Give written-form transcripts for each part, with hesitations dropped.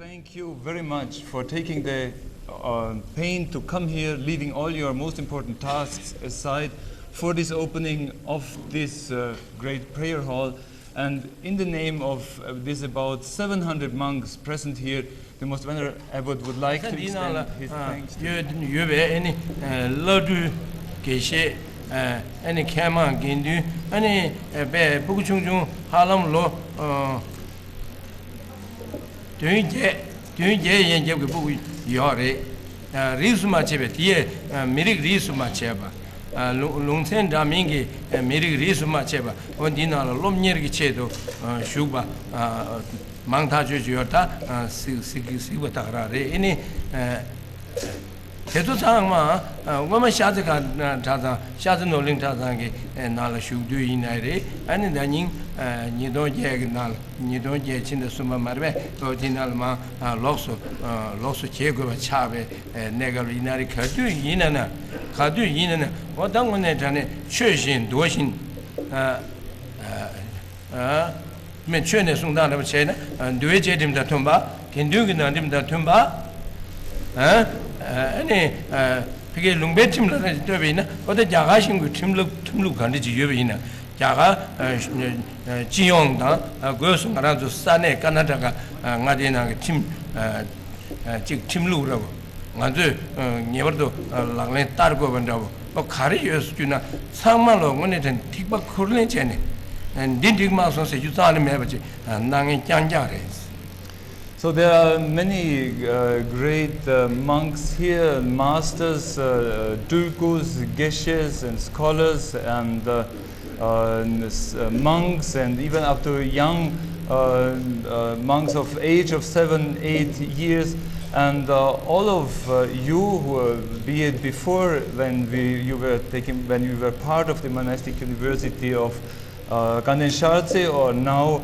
thank you very much for taking the pain to come here, leaving all your most important tasks aside for this opening of this great prayer hall. And in the name of this about 700 monks present here, the Most Venerable Abbot would like to extend his thanks to you. Any Kama Gindu, any Bukuchung Halam Lo doing Jay and Jabu Yore, Risuma Chebet, ye, Mirik Risuma Cheba, Lungsen Damingi, and Mirik Risuma Cheba, Ondina Lomnir Chedo, Shuba, Manta Jota, Sigutara, any. Tetusangma, woman Shazaka Taza, Shazanoling Tazangi, and Nala Shudu in Ire, and then you don't yag, you don't yet in the Suma Marbe, or Dinalma, Losso, Chego, Chave, Negarinari Kadu Yinana, Kadu Yinana, what done when they done it, Shushin, Doshin, Mention Sundan of Chena, and do it him the Tumba, can do it on him the Tumba? Any Piggy Lumbetim Lavina, or the Jagashing with Timluk and the Juvina, Jaga, Jiong, goes around to Sane, Kanataka, Madina, Timlu, Madu, Nieverdo, Langle Targo and Dovo, or Carius, you know, Samalo, when it and Tiba Kurlin, and Dindig Mouse say you saw him ever, and Nang Janjares. So there are many great monks here, masters, tulkus, geshes, and scholars, and monks, and even up to young monks of age of 7, 8 years. And all of you, who, be it before when you were part of the monastic university of Ganden or now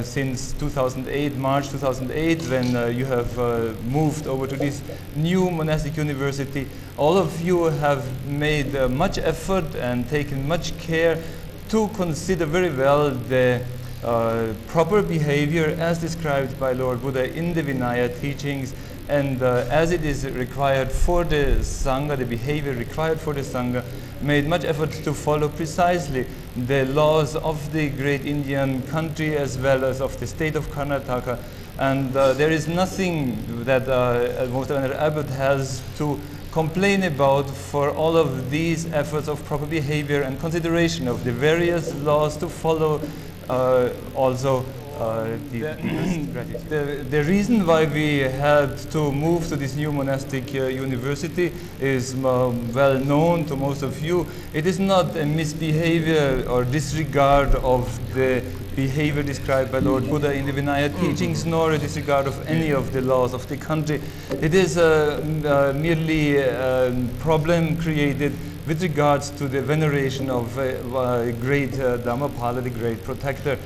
since 2008, March 2008, when you have moved over to this new monastic university, all of you have made much effort and taken much care to consider very well the proper behavior as described by Lord Buddha in the Vinaya teachings, and as it is required for the Sangha, the behavior required for the Sangha, made much effort to follow precisely the laws of the great Indian country as well as of the state of Karnataka. And there is nothing that Most Venerable Abbot has to complain about for all of these efforts of proper behavior and consideration of the various laws to follow. Also, the reason why we had to move to this new monastic university is well known to most of you. It is not a misbehavior or disregard of the behavior described by Lord Buddha in the Vinaya teachings, nor a disregard of any of the laws of the country. It is merely a problem created with regards to the veneration of great Dhammapala, the great protector.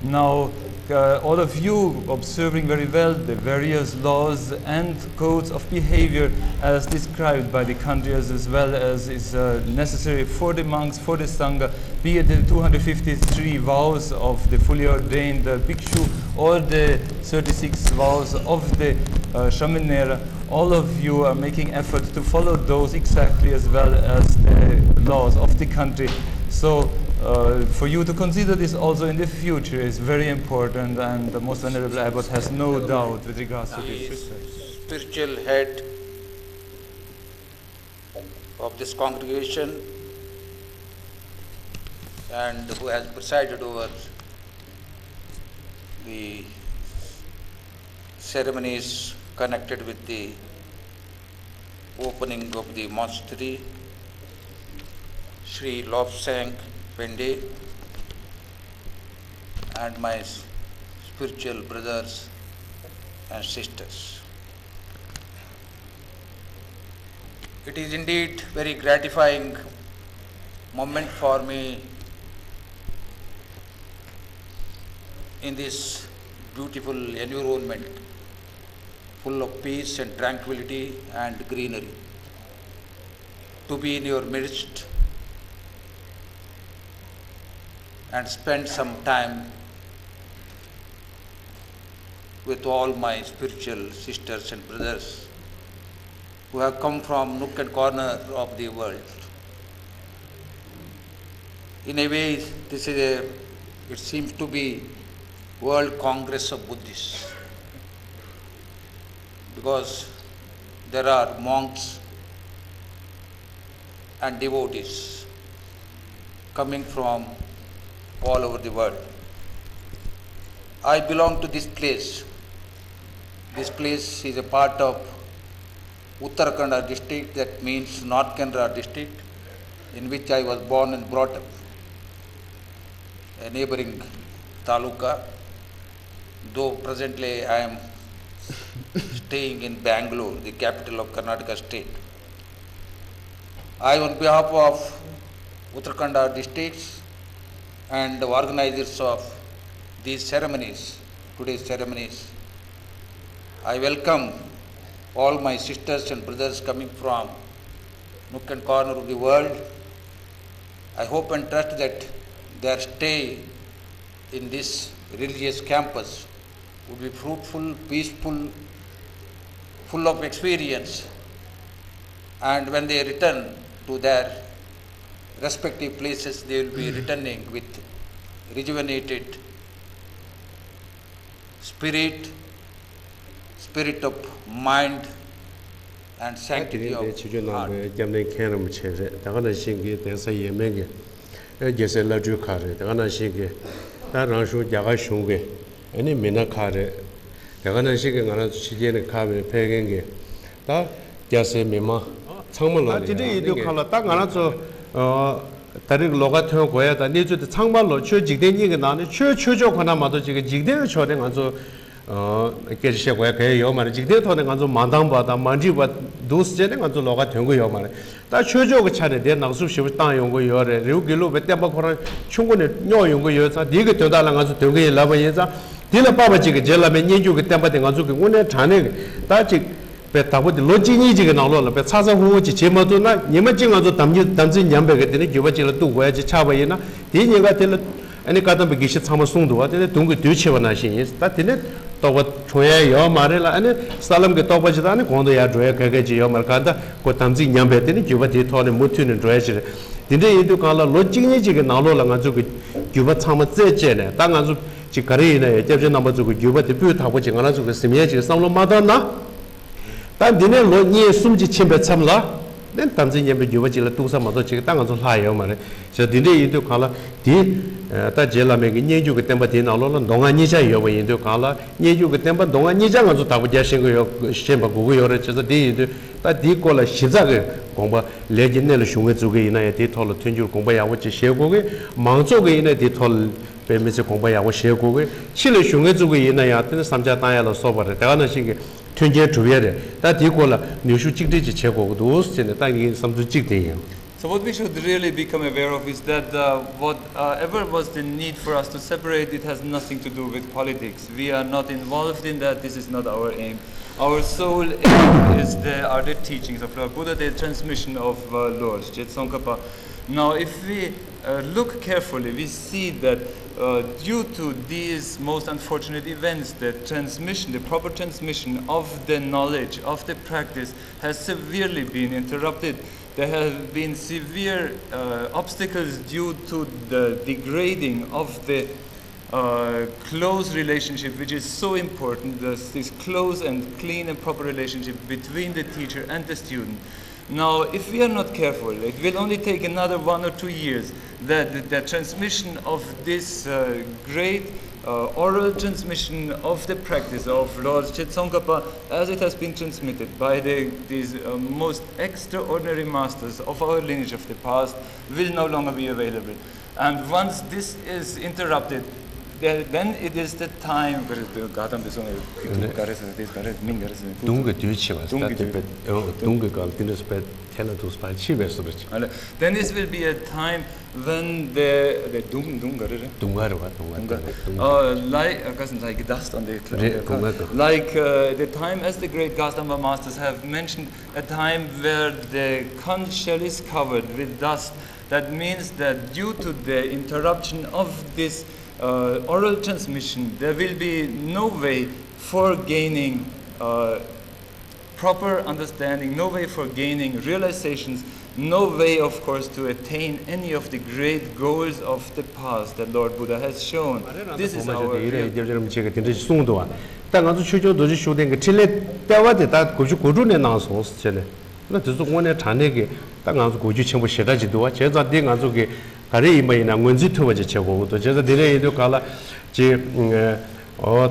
Now, all of you observing very well the various laws and codes of behavior as described by the countries, as well as is necessary for the monks, for the Sangha, be it the 253 vows of the fully ordained bhikshu or the 36 vows of the Shamanera. All of you are making effort to follow those exactly as well as the laws of the country. So for you to consider this also in the future is very important, and the Most Venerable Abbot has no doubt with regards to this. Spiritual head of this congregation and who has presided over the ceremonies connected with the opening of the monastery, Sri Lobsang Pende, and my spiritual brothers and sisters. It is indeed very gratifying moment for me in this beautiful environment full of peace and tranquility and greenery to be in your midst and spend some time with all my spiritual sisters and brothers who have come from nook and corner of the world. In a way, it seems to be World Congress of Buddhists, because there are monks and devotees coming from all over the world. I belong to this place. This place is a part of Uttarakhand district, that means North Canara district, in which I was born and brought up. A neighboring taluka, though presently I am staying in Bangalore, the capital of Karnataka state. I, on behalf of Uttarakhand districts and the organizers of these ceremonies, today's ceremonies, I welcome all my sisters and brothers coming from nook and corner of the world. I hope and trust that their stay in this religious campus would be fruitful, peaceful, full of experience, and when they return to their respective places, they will be returning with rejuvenated spirit of mind and sanctity of heart. 다른 로가토 고야다 니주도 창발로 최직된 나는 최초조거나 지금 직대의 초대 가서 계시셔 고야 그요 말이 직대 토는 가서 만당바다 만지바 도스제는 가서 로가토 고요 말이 다 최초가 차례 내 나수시 땅 용고 요래 류길로 베때바 코라 충분히 뇨 용고 요자 네가 되달랑 가서 되게 라바예자 딜라 바바지가 제라면 년주가 땜바된 가서 그 오늘 자네 다직 배타고도 로진이지가 나올라 배 차서 후지 제모도나 님은 담지 냠베게 되네 교바지를 또 와야지 차바이나 디니가 될 아니 가다 비기시 참아 송도 와데 동그 뒤치와나 신이 다 되네 또 초야 요 말을 아니 살람게 또 바지다네 공도야 줘야 가게지 요 말간다 고 담지 냠베 되네 교바지 토네 못튀는 줘야지 근데 이도 갈라 로진이지가 나올라 가지고 교바 참아 제제네 당가서 지가리네 제제 남아주고 교바지 뷰 타고 지가나 주고 스미야지 상로 마다나 단 디네 로니 숨지 침배 참라 낸 담진님의 교바지를 두사마도 지금 땅에서 하요 말에 저 디네 이도 갈라 디다 제라메기 녀주고 템바 디나로로 동안이자 여버인도 갈라 녀주고 템바 동안이자 가서 타고 자신고 시험바 고고 여러 저서 디도 다 디콜라 시작을 공부 레진넬 슝에 주게 이나에 디톨로 튼줄 공부하고 지시고게 망조게 이나 디톨 배면서 공부하고 시고게 실을 슝에 주게 이나야 때 삼자 땅에로 써버려 대가는 시기 튼제 주변에 다 디콜라 뉴슈 찍듯이 제고도 스네 땅이 삼주 찍대요. So what we should really become aware of is that whatever was the need for us to separate, it has nothing to do with politics. We are not involved in that. This is not our aim. Our sole aim are the teachings of Lord Buddha, the transmission of Lord Tsongkhapa. Now, if we look carefully, we see that due to these most unfortunate events, the proper transmission of the knowledge, of the practice, has severely been interrupted. There have been severe obstacles due to the degrading of the close relationship, which is so important, this close and clean and proper relationship between the teacher and the student. Now, if we are not careful, it will only take another 1 or 2 years that the transmission of this great oral transmission of the practice of Lord Tsongkhapa, as it has been transmitted by these most extraordinary masters of our lineage of the past, will no longer be available. And once this is interrupted, then it is the time. Then this will be a time when like the time, as the great Gastamba masters have mentioned, a time where the conch shell is covered with dust. That means that due to the interruption of this oral transmission, there will be no way for gaining proper understanding, no way for gaining realizations, no way, of course, to attain any of the great goals of the past that Lord Buddha has shown. This is our real.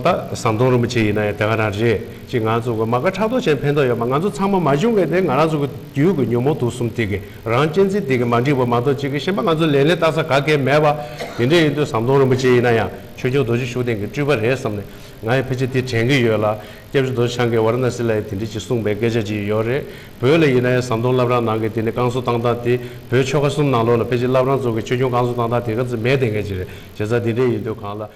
다 상동으로 지이나에 대가라지 지금 아주고 마가 차도 챈펜도요 망아주 참마 마중게 된 아주고 뒤고 녀모도 숨티게 란첸지 되게 만지고 마도 지금 심방 아주 레레 따서 가게 매봐 근데 이도 상동으로 지이나야 최저도지 쇼된 게 주버했었네 나의 피지티 챙겨요라 제주도 상게 워런스라이 딘지 송배 계제지 요래 별에 이나에 상동라브라 나게 되네 강수 당다티 별초가 숨 나로는 피지 라브라 쪽에 최종 강수 당다티 그 매된 게지 제자 디데 이도 갈라